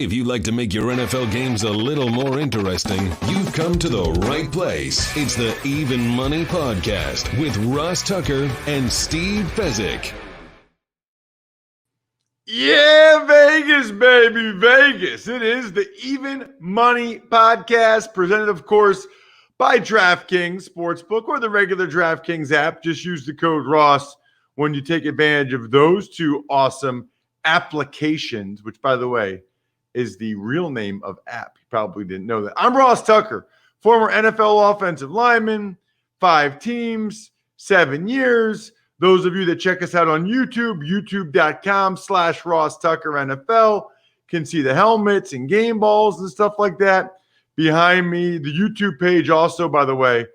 If you'd like to make your NFL games a little more interesting, you've come to the right place. It's the Even Money Podcast with Ross Tucker and Steve Fezzik. Yeah, Vegas, baby, Vegas. It is the Even Money Podcast, presented, of course, by DraftKings Sportsbook or the regular DraftKings app. Just use the code Ross when you take advantage of those two awesome applications, which, by the way, is the real name of app. You probably didn't know that. I'm Ross Tucker, former NFL offensive lineman, 5 teams, 7 years. Those of you that check us out on YouTube, youtube.com/Ross Tucker NFL, can see the helmets and game balls and stuff like that behind me. The YouTube page also, by the way,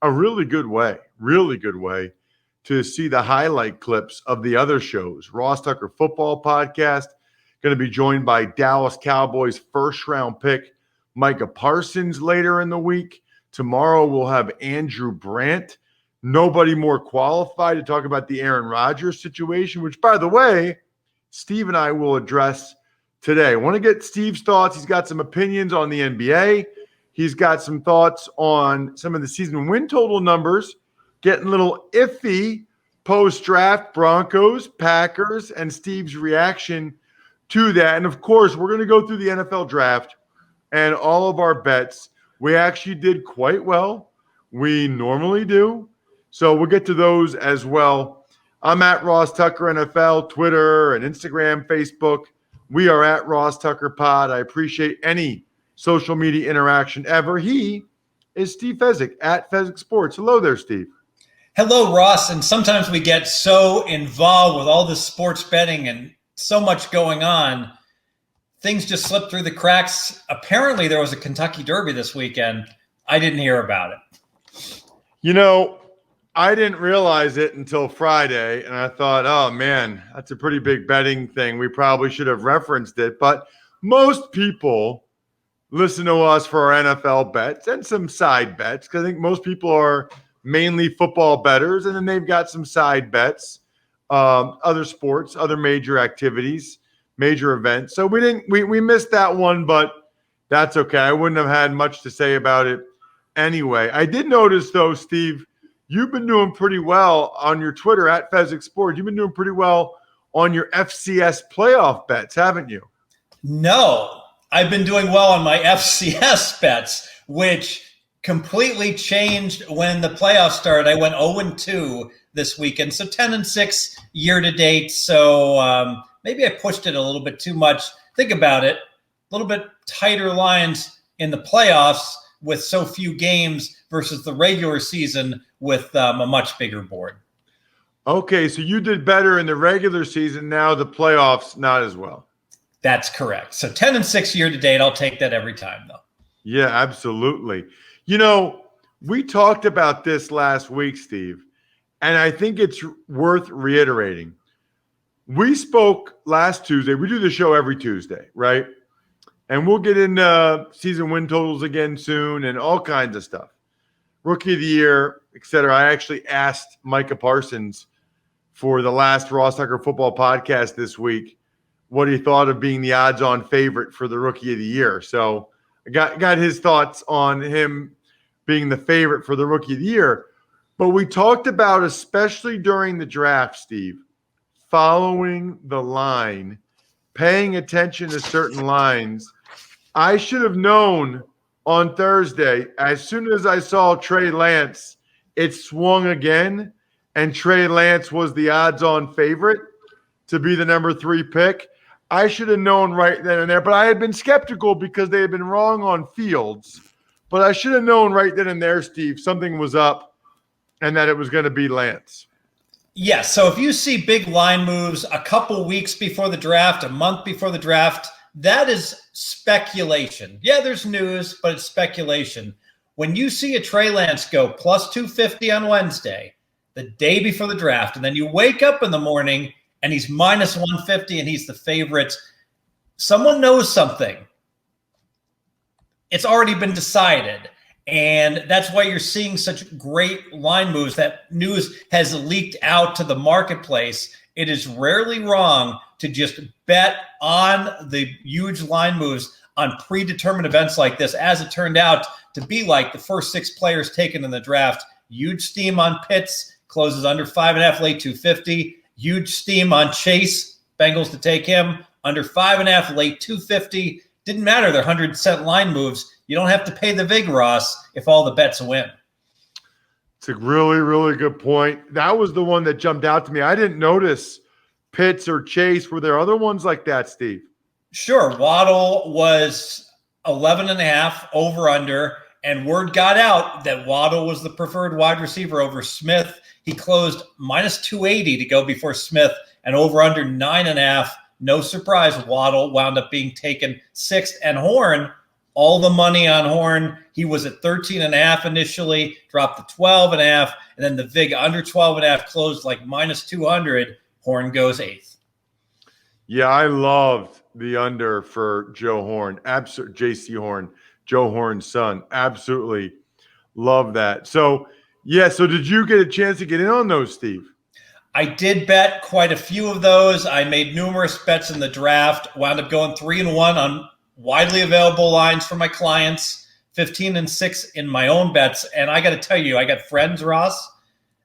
a really good way to see the highlight clips of the other shows. Ross Tucker Football Podcast, going to be joined by Dallas Cowboys first-round pick Micah Parsons later in the week. Tomorrow we'll have Andrew Brandt. Nobody more qualified to talk about the Aaron Rodgers situation, which, by the way, Steve and I will address today. I want to get Steve's thoughts. He's got some opinions on the NBA. He's got some thoughts on some of the season win total numbers, getting a little iffy post-draft, Broncos, Packers, and Steve's reaction to that. And, of course, we're going to go through the NFL draft and all of our bets. We actually did quite well. We normally do. So we'll get to those as well. I'm at Ross Tucker NFL, Twitter and Instagram, Facebook. We are at Ross Tucker Pod. I appreciate any social media interaction ever. He is Steve Fezzik at Fezzik Sports. Hello there, Steve. Hello, Ross. And sometimes we get so involved with all this sports betting and so much going on, things just slip through the cracks. Apparently, there was a Kentucky Derby this weekend. I didn't hear about it. You know, I didn't realize it until Friday, and I thought, oh, man, that's a pretty big betting thing. We probably should have referenced it. But most people listen to us for our NFL bets and some side bets, because I think most people are mainly football bettors, and then they've got some side bets. Other sports, other major activities, major events. So we missed that one, but that's okay. I wouldn't have had much to say about it anyway. I did notice, though, Steve, you've been doing pretty well on your Twitter at Fezzik Sports. You've been doing pretty well on your FCS playoff bets, haven't you? No, I've been doing well on my FCS bets, which completely changed when the playoffs started. I went 0-2 this weekend, so 10-6 year to date. So maybe I pushed it a little bit too much. Think about it, a little bit tighter lines in the playoffs with so few games versus the regular season with a much bigger board. Okay, so you did better in the regular season. Now the playoffs, not as well. That's correct. So 10-6 year to date. I'll take that every time, though. Yeah, absolutely. You know, we talked about this last week, Steve, and I think it's worth reiterating. We spoke last Tuesday. We do the show every Tuesday, right? And we'll get into season win totals again soon and all kinds of stuff. Rookie of the year, et cetera. I actually asked Micah Parsons for the last Ross Tucker Football Podcast this week what he thought of being the odds-on favorite for the Rookie of the Year. So I got his thoughts on him being the favorite for the Rookie of the Year. But we talked about, especially during the draft, Steve, following the line, paying attention to certain lines. I should have known on Thursday, as soon as I saw Trey Lance, it swung again, and Trey Lance was the odds-on favorite to be the number 3 pick. I should have known right then and there, but I had been skeptical because they had been wrong on Fields. But I should have known right then and there, Steve, something was up and that it was going to be Lance. Yes. So if you see big line moves a couple weeks before the draft, a month before the draft, that is speculation. Yeah, there's news, but it's speculation. When you see a Trey Lance go plus 250 on Wednesday, the day before the draft, and then you wake up in the morning and he's minus 150 and he's the favorite, someone knows something. It's already been decided. And that's why you're seeing such great line moves. That news has leaked out to the marketplace it is rarely wrong to just bet on the huge line moves on predetermined events like this, as it turned out to be like the first 6 players taken in the draft. Huge steam on Pitts, closes under 5.5, late 250. Huge steam on Chase, Bengals to take him, under 5.5, late 250. Didn't matter, they're 100-cent line moves. You don't have to pay the vig, Ross, if all the bets win. It's a really, really good point. That was the one that jumped out to me. I didn't notice Pitts or Chase. Were there other ones like that, Steve? Sure. Waddle was 11.5 over under, and word got out that Waddle was the preferred wide receiver over Smith. He closed minus 280 to go before Smith, and over under 9.5. No surprise, Waddle wound up being taken 6th, and Horn, all the money on Horn. He was at 13.5 initially, dropped to 12.5, and then the vig under 12.5 closed like minus 200. Horn goes 8th. Yeah, I loved the under for Joe Horn. JC Horn, Joe Horn's son. Absolutely love that. So did you get a chance to get in on those, Steve? I did bet quite a few of those. I made numerous bets in the draft, wound up going 3-1 on widely available lines for my clients, 15-6 in my own bets. And I got to tell you, I got friends, Ross.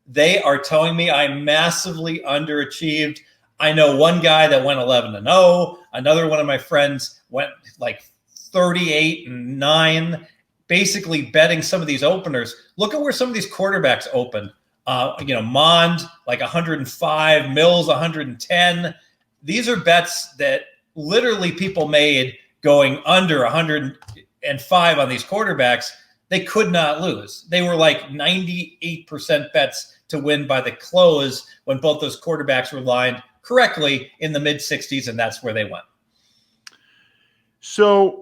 They are telling me I massively underachieved. I know one guy that went 11-0. Another one of my friends went like 38-9, basically betting some of these openers. Look at where some of these quarterbacks opened. Mond like 105, Mills 110. These are bets that literally people made going under 105 on these quarterbacks. They could not lose. They were like 98% bets to win by the close when both those quarterbacks were lined correctly in the mid-60s, and that's where they went. So,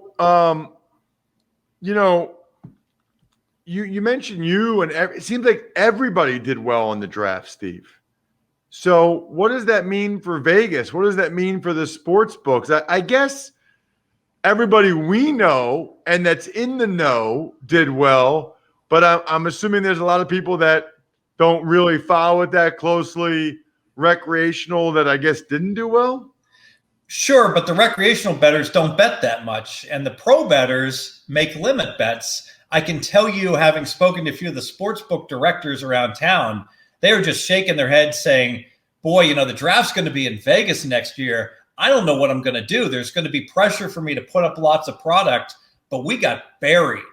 you mentioned you, and it seems like everybody did well on the draft, Steve. So what does that mean for Vegas? What does that mean for the sports books? I guess everybody we know and that's in the know did well, but I'm assuming there's a lot of people that don't really follow it that closely, recreational, that I guess didn't do well. Sure, but the recreational bettors don't bet that much, and the pro bettors make limit bets. I can tell you, having spoken to a few of the sportsbook directors around town, they were just shaking their heads saying, boy, the draft's going to be in Vegas next year. I don't know what I'm going to do. There's going to be pressure for me to put up lots of product, but we got buried.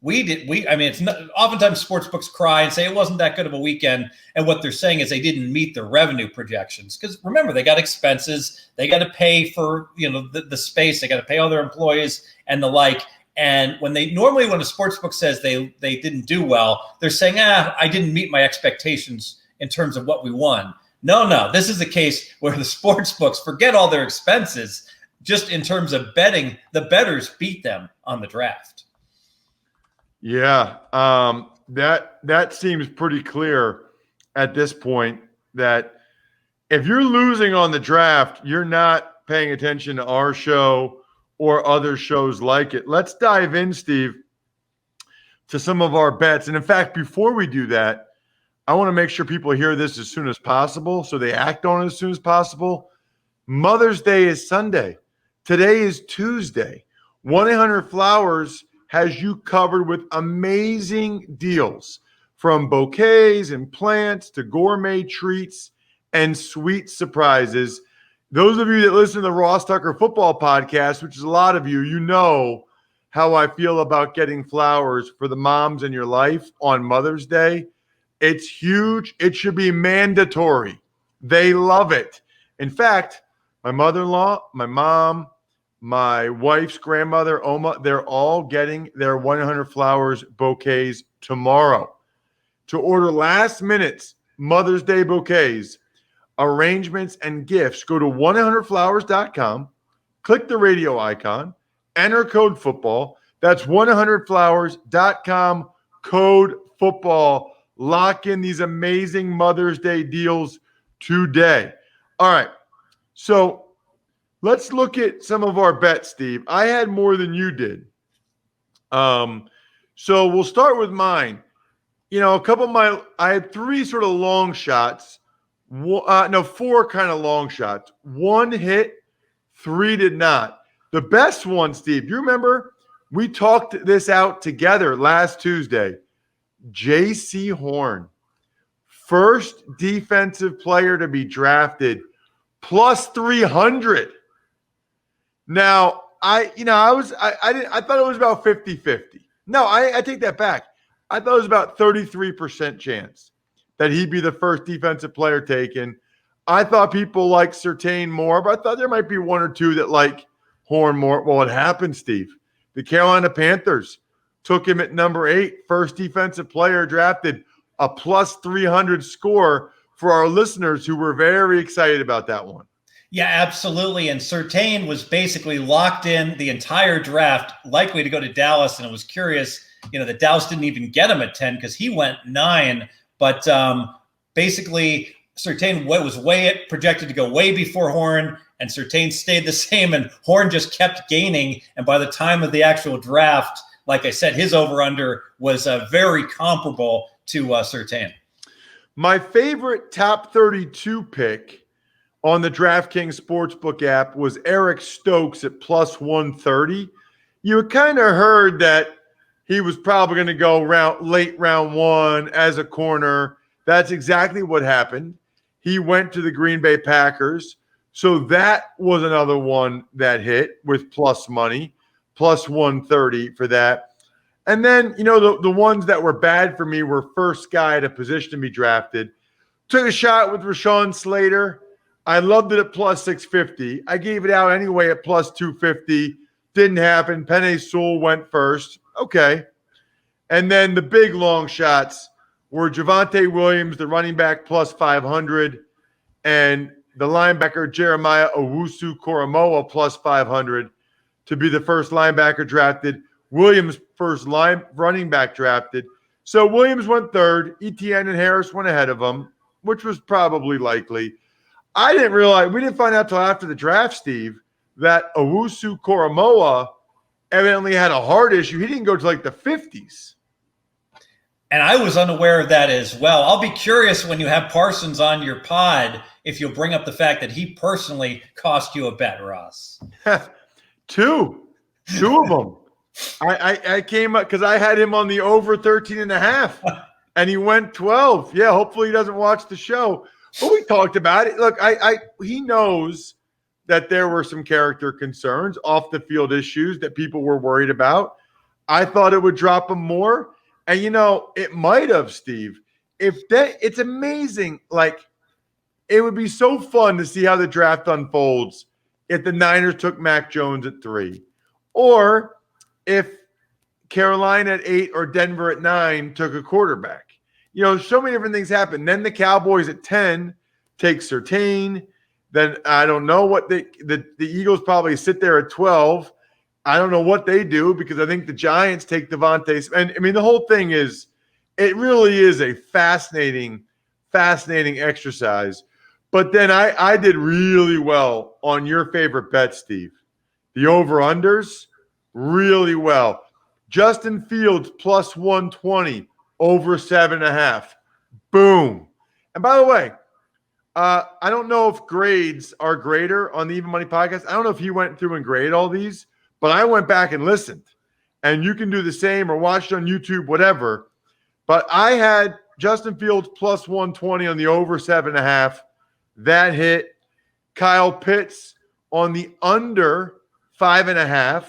It's not, oftentimes sportsbooks cry and say it wasn't that good of a weekend. And what they're saying is they didn't meet their revenue projections. Because remember, they got expenses. They got to pay for, the space. They got to pay all their employees and the like. And when a sportsbook says they didn't do well, they're saying, I didn't meet my expectations in terms of what we won. No, this is a case where the sportsbooks forget all their expenses. Just in terms of betting, the bettors beat them on the draft. Yeah, that seems pretty clear at this point, that if you're losing on the draft, you're not paying attention to our show or other shows like it. Let's dive in, Steve, to some of our bets. And in fact, before we do that, I want to make sure people hear this as soon as possible so they act on it as soon as possible. Mother's Day is Sunday. Today is Tuesday. 1-800-Flowers has you covered with amazing deals, from bouquets and plants to gourmet treats and sweet surprises. Those of you that listen to the Ross Tucker Football Podcast, which is a lot of you, you know how I feel about getting flowers for the moms in your life on Mother's Day. It's huge. It should be mandatory. They love it. In fact, my mother-in-law, my mom, my wife's grandmother, Oma, they're all getting their 1-800-Flowers bouquets tomorrow. To order last minute Mother's Day bouquets, arrangements, and gifts, go to 1-800-Flowers.com, click the radio icon, enter code football. That's 1-800-Flowers.com, code football. Lock in these amazing Mother's Day deals today. All right, so let's look at some of our bets, Steve. I had more than you did. So we'll start with mine. I had 3 sort of long shots. Four kind of long shots. One hit, three did not. The best one, Steve, you remember we talked this out together last Tuesday. J.C. Horn, first defensive player to be drafted, plus 300. Now, I thought it was about 50-50. No, I take that back. I thought it was about 33% chance that he'd be the first defensive player taken. I thought people like Surtain more, but I thought there might be one or two that like Horn more. Well, it happened, Steve. The Carolina Panthers took him at number 8, first defensive player drafted, a plus 300 score for our listeners who were very excited about that one. Yeah, absolutely. And Surtain was basically locked in the entire draft, likely to go to Dallas. And it was curious, that Dallas didn't even get him at 10 because he went 9. But basically, Surtain was projected to go way before Horn, and Surtain stayed the same, and Horn just kept gaining. And by the time of the actual draft, like I said, his over-under was very comparable to Surtain. My favorite top 32 pick on the DraftKings Sportsbook app was Eric Stokes at plus 130. You kind of heard that he was probably going to go late round 1 as a corner. That's exactly what happened. He went to the Green Bay Packers. So that was another one that hit with plus money, plus 130 for that. And then, the ones that were bad for me were first guy at a position to be drafted. Took a shot with Rashawn Slater. I loved it at plus 650. I gave it out anyway at plus 250. Didn't happen. Penei Sewell went first. Okay. And then the big long shots were Javonte Williams, the running back, plus 500, and the linebacker Jeremiah Owusu-Koramoah, plus 500 to be the first linebacker drafted. Williams, first running back drafted. So Williams went third. Etienne and Harris went ahead of him, which was probably likely. I didn't realize, we didn't find out till after the draft, Steve, that Owusu-Koramoah evidently had a heart issue. He didn't go to like the 50s. And I was unaware of that as well. I'll be curious when you have Parsons on your pod if you'll bring up the fact that he personally cost you a bet, Ross. Two of them. I came up because I had him on the over 13.5 and he went 12. Yeah, hopefully he doesn't watch the show. But we talked about it. Look, he knows that there were some character concerns, off the field issues that people were worried about. I thought it would drop him more. And it might have, Steve. It's amazing. Like, it would be so fun to see how the draft unfolds if the Niners took Mac Jones at 3, or if Carolina at 8 or Denver at 9 took a quarterback. So many different things happen. Then the Cowboys at 10 take Surtain. Then I don't know what the Eagles probably sit there at 12. I don't know what they do because I think the Giants take Devontae. And I mean, the whole thing is, it really is a fascinating exercise. But then I did really well on your favorite bet, Steve. The over-unders, really well. Justin Fields plus 120, over 7.5. Boom. And by the way, I don't know if grades are greater on the Even Money podcast. I don't know if he went through and graded all these, but I went back and listened. And you can do the same or watch it on YouTube, whatever. But I had Justin Fields plus 120 on the over 7.5. That hit. Kyle Pitts on the under 5.5.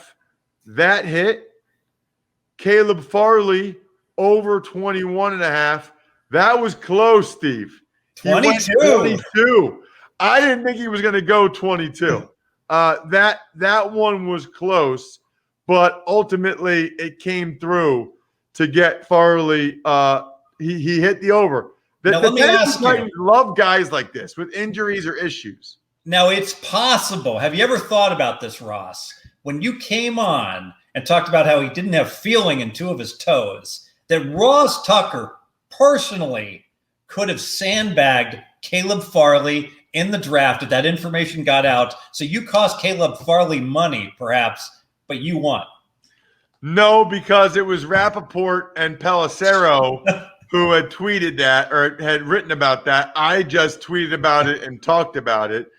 That hit. Caleb Farley over 21.5. That was close, Steve. 22. 22. I didn't think he was going to go 22. That one was close, but ultimately it came through to get Farley. He hit the over. Now, let me ask you. Love guys like this with injuries or issues. Now, it's possible. Have you ever thought about this, Ross? When you came on and talked about how he didn't have feeling in 2 of his toes, that Ross Tucker personally could have sandbagged Caleb Farley in the draft if that information got out. So you cost Caleb Farley money, perhaps, but you won. No, because it was Rappaport and Pelissero who had tweeted that or had written about that. I just tweeted about it and talked about it.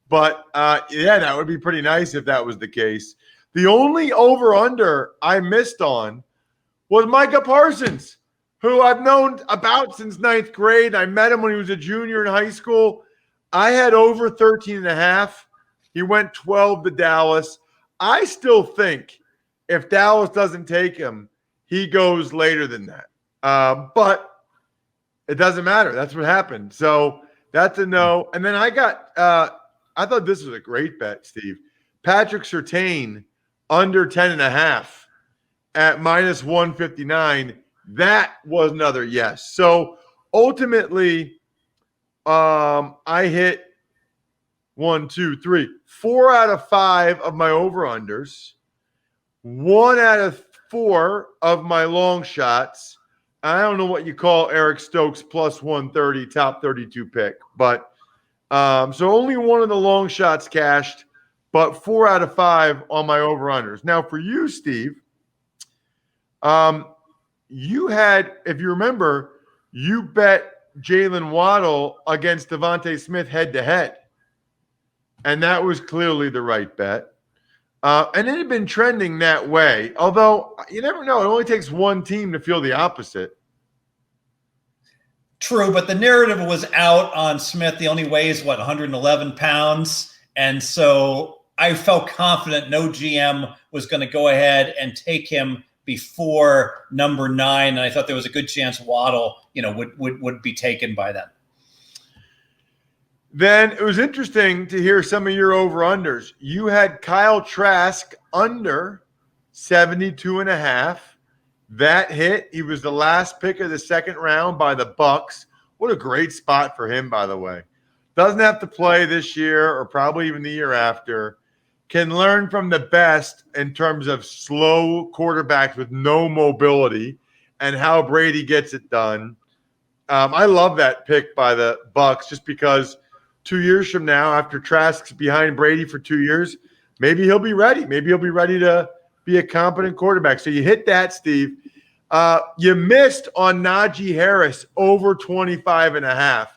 But, yeah, that would be pretty nice if that was the case. The only over-under I missed on was Micah Parsons, who I've known about since ninth grade. I met him when he was a junior in high school. I had over 13.5. He went 12 to Dallas. I still think if Dallas doesn't take him, he goes later than that. But it doesn't matter. That's what happened. So that's a no. And then I got I thought this was a great bet, Steve. Patrick Surtain under 10.5 at minus 159. That was another yes. So ultimately, I hit 4 out of 5 of my over-unders, 1 out of 4 of my long shots. I don't know what you call Eric Stokes plus 130 top 32 pick, but so only one of the long shots cashed, but 4 out of 5 on my over-unders. Now for you, Steve, you had, if you remember, you bet Jalen Waddle against Devontae Smith head-to-head. And that was clearly the right bet. And it had been trending that way. Although, you never know. It only takes one team to feel the opposite. True, but the narrative was out on Smith. He only weighs, 111 pounds. And so I felt confident no GM was going to go ahead and take him before number 9. And I thought there was a good chance Waddle, would be taken by then. Then it was interesting to hear some of your over-unders. You had Kyle Trask under 72.5. That hit. He was the last pick of the second round by the Bucks. What a great spot for him, by the way. Doesn't have to play this year or probably even the year after. Can learn from the best in terms of slow quarterbacks with no mobility and how Brady gets it done. I love that pick by the Bucks just because 2 years from now, after Trask's behind Brady for 2 years, maybe he'll be ready. Maybe he'll be ready to be a competent quarterback. So you hit that, Steve. You missed on Najee Harris over 25.5.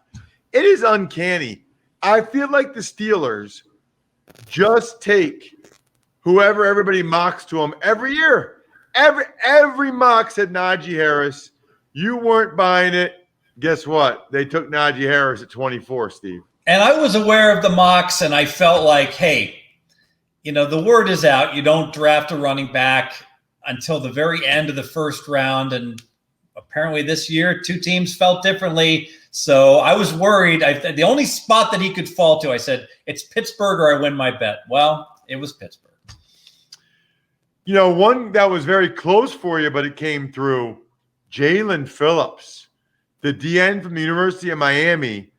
It is uncanny. I feel like the Steelers just take whoever everybody mocks to them every year. Every mock said Najee Harris. You weren't buying it. Guess what? They took Najee Harris at 24, Steve. And I was aware of the mocks, and I felt like, hey, the word is out. You don't draft a running back until the very end of the first round. And apparently this year, 2 teams felt differently. So I was worried. The only spot that he could fall to, I said, it's Pittsburgh or I win my bet. Well, it was Pittsburgh. One that was very close for you, but it came through, Jalen Phillips, the DN from the University of Miami.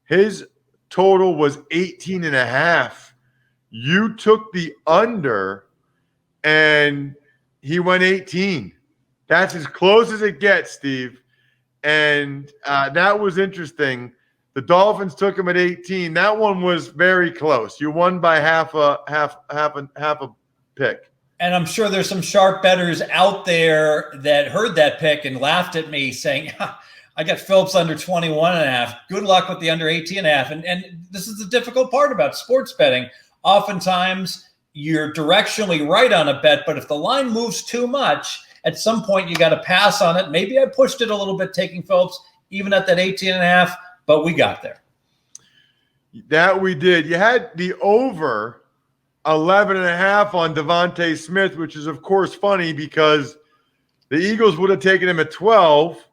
His total was 18.5. You took the under, and he went 18. That's as close as it gets, Steve. And that was interesting. The Dolphins took him at 18. That one was very close. You won by half a pick. And I'm sure there's some sharp bettors out there that heard that pick and laughed at me saying, I got Phillips under 21.5. Good luck with the under 18.5. And this is the difficult part about sports betting. Oftentimes, you're directionally right on a bet, but if the line moves too much, at some point you got to pass on it. Maybe I pushed it a little bit taking Phillips, even at that 18.5, but we got there. That we did. You had the over 11.5 on Devontae Smith, which is, of course, funny because the Eagles would have taken him at 12,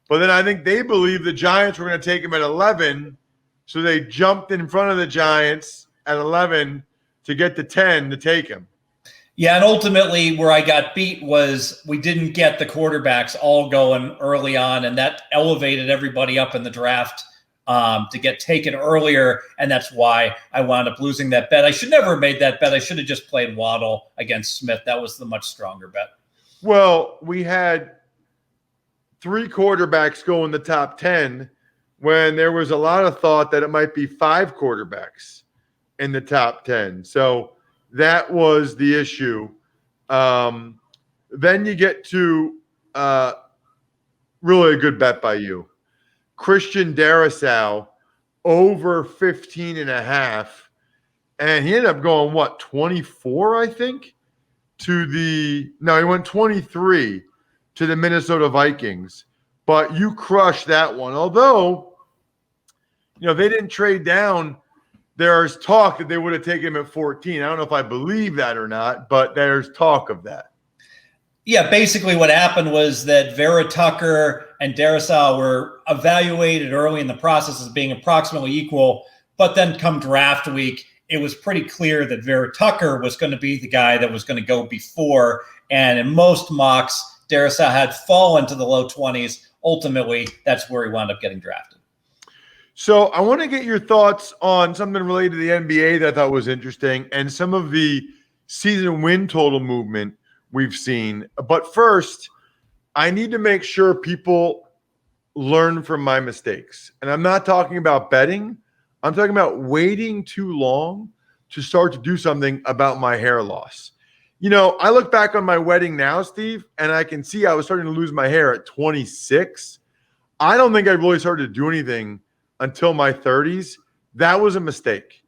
but then I think they believed the Giants were going to take him at 11, so they jumped in front of the Giants at 11 to get to 10 to take him. Yeah, and ultimately where I got beat was we didn't get the quarterbacks all going early on, and that elevated everybody up in the draft to get taken earlier, and that's why I wound up losing that bet. I should never have made that bet. I should have just played Waddle against Smith. That was the much stronger bet. Well, we had 3 quarterbacks go in the top 10 when there was a lot of thought that it might be 5 quarterbacks in the top 10. So that was the issue. Then you get to really a good bet by you. Christian Darrisaw over 15.5. And he ended up going, 24, I think? He went 23 to the Minnesota Vikings. But you crushed that one. Although, they didn't trade down. There's talk that they would have taken him at 14. I don't know if I believe that or not, but there's talk of that. Yeah, basically what happened was that Vera Tucker and Darrisaw were evaluated early in the process as being approximately equal, but then come draft week, it was pretty clear that Vera Tucker was going to be the guy that was going to go before, and in most mocks, Darrisaw had fallen to the low 20s. Ultimately, that's where he wound up getting drafted. So I want to get your thoughts on something related to the NBA that I thought was interesting and some of the season win total movement we've seen. But first, I need to make sure people learn from my mistakes. And I'm not talking about betting. I'm talking about waiting too long to start to do something about my hair loss. I look back on my wedding now, Steve, and I can see I was starting to lose my hair at 26. I don't think I really started to do anything until my 30s. That was a mistake.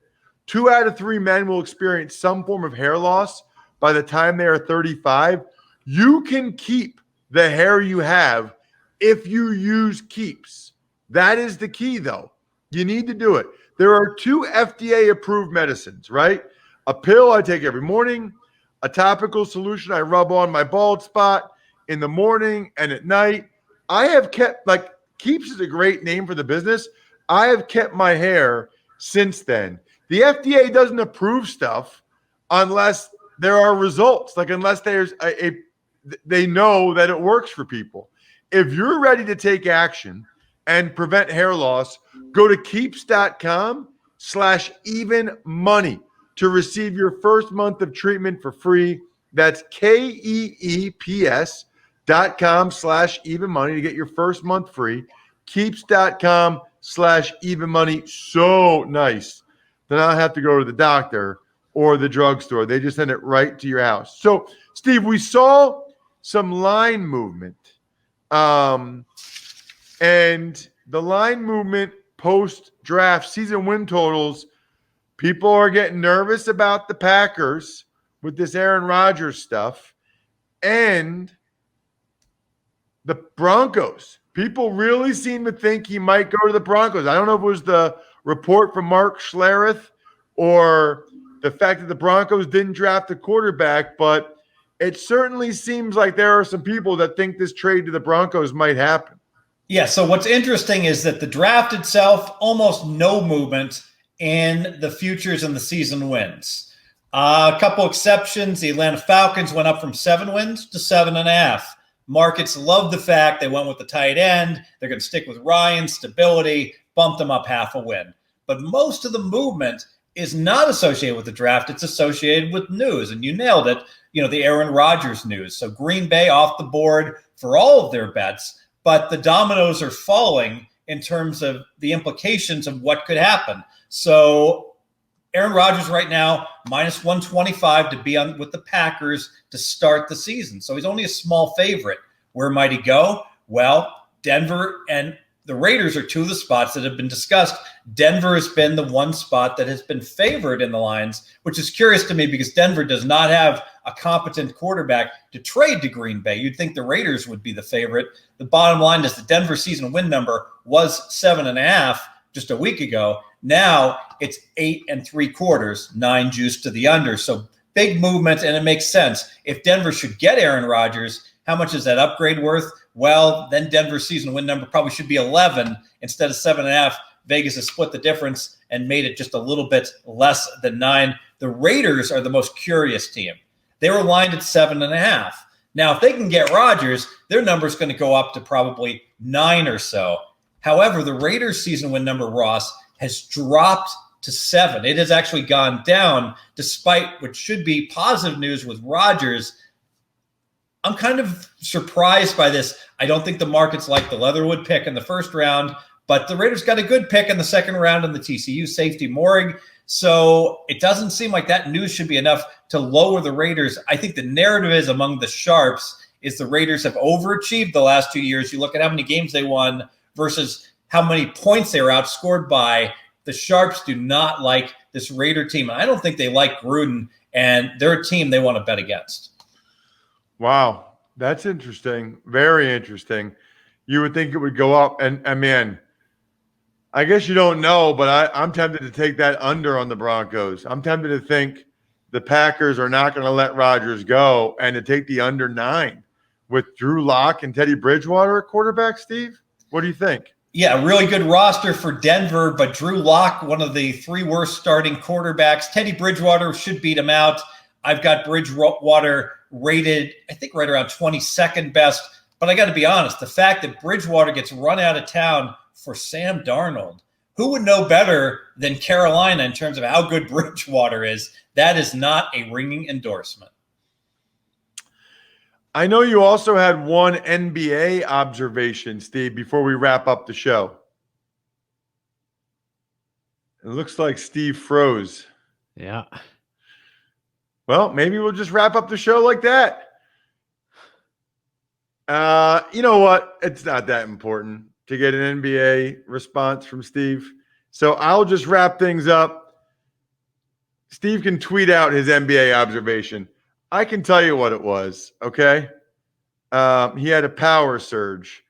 2 out of 3 men will experience some form of hair loss by the time they are 35. You can keep the hair you have if you use Keeps. That is the key, though. You need to do it. There are 2 FDA-approved medicines, right? A pill I take every morning, a topical solution I rub on my bald spot in the morning and at night. I have kept, Keeps is a great name for the business. I have kept my hair since then. The FDA doesn't approve stuff unless there are results, unless there's they know that it works for people. If you're ready to take action and prevent hair loss, go to keeps.com/evenmoney to receive your first month of treatment for free. That's KEEPS.com/evenmoney to get your first month free. Keeps.com/evenmoney. So nice to not have to go to the doctor or the drugstore. They just send it right to your house. So, Steve, we saw some line movement. And the line movement post-draft season win totals, people are getting nervous about the Packers with this Aaron Rodgers stuff. And the Broncos. People really seem to think he might go to the Broncos. I don't know if it was the report from Mark Schlereth or the fact that the Broncos didn't draft a quarterback, but it certainly seems like there are some people that think this trade to the Broncos might happen. Yeah, so what's interesting is that the draft itself, almost no movement in the futures and the season wins. A couple exceptions. The Atlanta Falcons went up from 7 wins to 7.5. Markets love the fact they went with the tight end. They're going to stick with Ryan, stability, bump them up half a win. But most of the movement is not associated with the draft. It's associated with news, and you nailed it, the Aaron Rodgers news. So Green Bay off the board for all of their bets, but the dominoes are falling in terms of the implications of what could happen. So Aaron Rodgers right now, minus 125 to be on with the Packers to start the season. So he's only a small favorite. Where might he go? Well, Denver and the Raiders are 2 of the spots that have been discussed. Denver has been the one spot that has been favored in the lines, which is curious to me because Denver does not have a competent quarterback to trade to Green Bay. You'd think the Raiders would be the favorite. The bottom line is the Denver season win number was 7.5 just a week ago. Now it's 8 3/4, 9 juice to the under. So big movement, and it makes sense. If Denver should get Aaron Rodgers, how much is that upgrade worth? Well, then Denver's season win number probably should be 11 instead of 7.5. Vegas has split the difference and made it just a little bit less than 9. The Raiders are the most curious team. They were lined at 7.5. Now, if they can get Rodgers, their number is going to go up to probably 9 or so. However, the Raiders season win number, Ross, has dropped to 7. It has actually gone down despite what should be positive news with Rodgers. I'm kind of surprised by this. I don't think the markets like the Leatherwood pick in the first round, but the Raiders got a good pick in the second round in the TCU safety Morig. So it doesn't seem like that news should be enough to lower the Raiders. I think the narrative is among the sharps is the Raiders have overachieved the last 2 years. You look at how many games they won versus how many points they were outscored by. The Sharps do not like this Raider team. I don't think they like Gruden, and they're a team they want to bet against. Wow, that's interesting. Very interesting. You would think it would go up, and man, I guess you don't know, but I'm tempted to take that under on the Broncos. I'm tempted to think the Packers are not going to let Rodgers go and to take the under 9 with Drew Lock and Teddy Bridgewater at quarterback, Steve. What do you think? Yeah, really good roster for Denver, but Drew Lock, one of the 3 worst starting quarterbacks. Teddy Bridgewater should beat him out. I've got Bridgewater rated, I think, right around 22nd best. But I got to be honest, the fact that Bridgewater gets run out of town for Sam Darnold, who would know better than Carolina in terms of how good Bridgewater is? That is not a ringing endorsement. I know you also had one NBA observation, Steve, before we wrap up the show. It looks like Steve froze. Yeah. Well, maybe we'll just wrap up the show like that. You know what? It's not that important to get an NBA response from Steve. So I'll just wrap things up. Steve can tweet out his NBA observation. I can tell you what it was, okay? He had a power surge.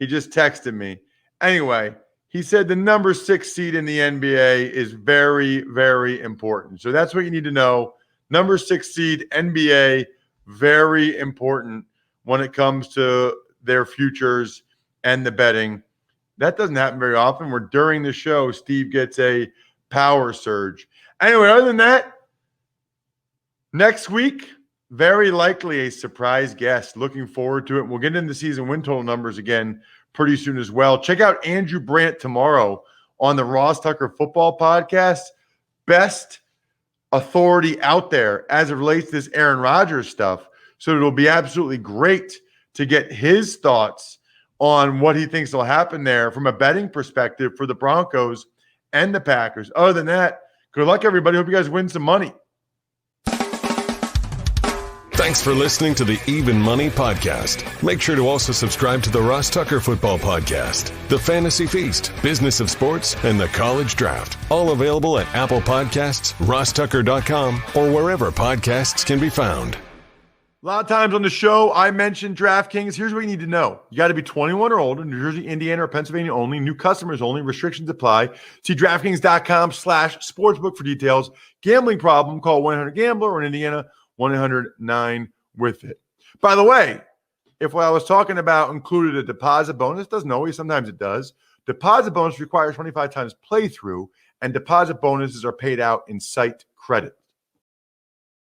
He just texted me. Anyway, he said the number 6 seed in the NBA is very, very important. So that's what you need to know. Number 6 seed, NBA, very important when it comes to their futures and the betting. That doesn't happen very often where during the show, Steve gets a power surge. Anyway, other than that, next week, very likely a surprise guest. Looking forward to it. We'll get into the season win total numbers again pretty soon as well. Check out Andrew Brandt tomorrow on the Ross Tucker Football Podcast. Best authority out there as it relates to this Aaron Rodgers stuff. So it'll be absolutely great to get his thoughts on what he thinks will happen there from a betting perspective for the Broncos and the Packers. Other than that, good luck, everybody. Hope you guys win some money. Thanks for listening to the Even Money Podcast. Make sure to also subscribe to the Ross Tucker Football Podcast, the Fantasy Feast, Business of Sports, and the College Draft. All available at Apple Podcasts, rosstucker.com, or wherever podcasts can be found. A lot of times on the show, I mentioned DraftKings. Here's what you need to know. You got to be 21 or older, New Jersey, Indiana, or Pennsylvania only. New customers only. Restrictions apply. See DraftKings.com/sportsbook for details. Gambling problem, call 1-800-GAMBLER, or in Indiana, 1-800-9-WITH-IT. By the way, if what I was talking about included a deposit bonus, doesn't always, sometimes it does. Deposit bonus requires 25 times playthrough, and deposit bonuses are paid out in site credit.